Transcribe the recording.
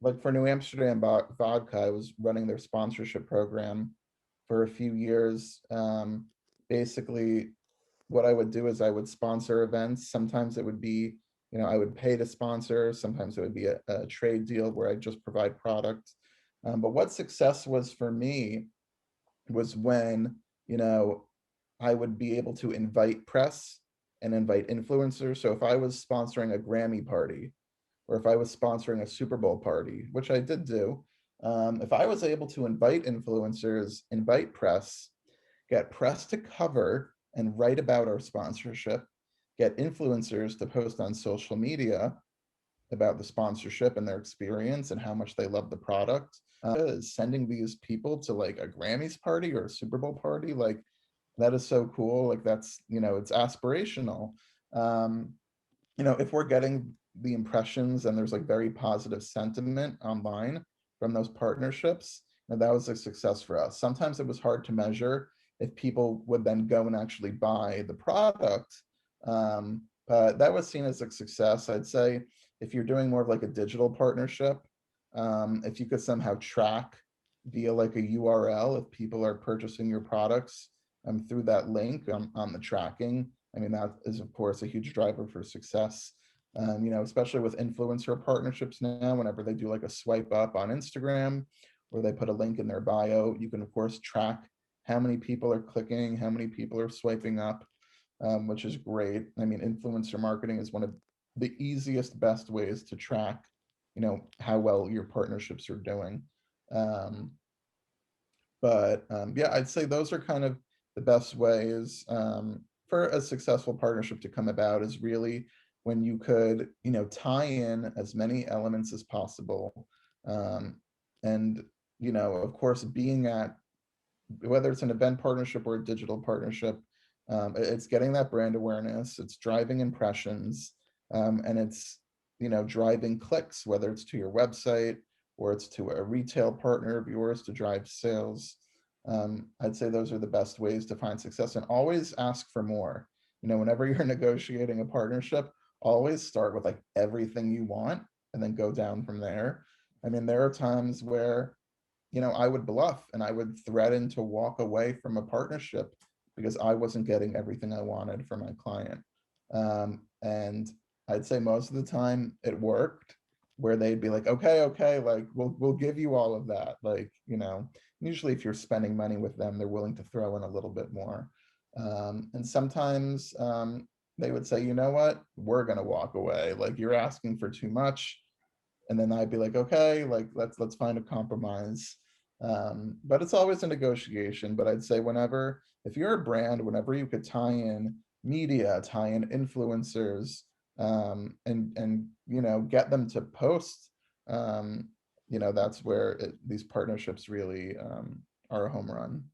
like for New Amsterdam Vodka, I was running their sponsorship program for a few years. Basically, what I would do is I would sponsor events. Sometimes it would be, I would pay to sponsor. Sometimes it would be a trade deal where I just provide product. But what success was for me was when, you know, I would be able to invite press and invite influencers. So if I was sponsoring a Grammy party, or if I was sponsoring a Super Bowl party, which I did do, if I was able to invite influencers, invite press, get press to cover and write about our sponsorship, get influencers to post on social media about the sponsorship and their experience and how much they love the product, sending these people to like a Grammys party or a Super Bowl party, like that is so cool. Like that's, it's aspirational. Um, if we're getting the impressions and there's like very positive sentiment online from those partnerships, and that was a success for us. Sometimes it was hard to measure if people would then go and actually buy the product. But that was seen as a success. I'd say if you're doing more of like a digital partnership, if you could somehow track via like a URL if people are purchasing your products through that link on the tracking, I mean, that is, of course, a huge driver for success. Especially with influencer partnerships now, whenever they do like a swipe up on Instagram or they put a link in their bio, you can, of course, track how many people are clicking, how many people are swiping up, which is great. I mean, influencer marketing is one of the easiest, best ways to track, how well your partnerships are doing. Um, but yeah, I'd say those are kind of the best ways for a successful partnership to come about is really when you could, tie in as many elements as possible. Um, and, of course, being at, whether it's an event partnership or a digital partnership, it's getting that brand awareness, it's driving impressions, and it's, driving clicks, whether it's to your website or it's to a retail partner of yours to drive sales. I'd say those are the best ways to find success, and always ask for more. Whenever you're negotiating a partnership, always start with like everything you want and then go down from there. I mean, there are times where, I would bluff and I would threaten to walk away from a partnership because I wasn't getting everything I wanted from my client. And I'd say most of the time it worked, where they'd be like, okay, like we'll give you all of that. Like, usually if you're spending money with them, they're willing to throw in a little bit more. And sometimes they would say, you know what, we're gonna walk away. Like you're asking for too much. And then I'd be like, okay, like let's find a compromise. But it's always a negotiation. But I'd say whenever, if you're a brand, whenever you could tie in media, tie in influencers, and get them to post, that's where these partnerships really are a home run.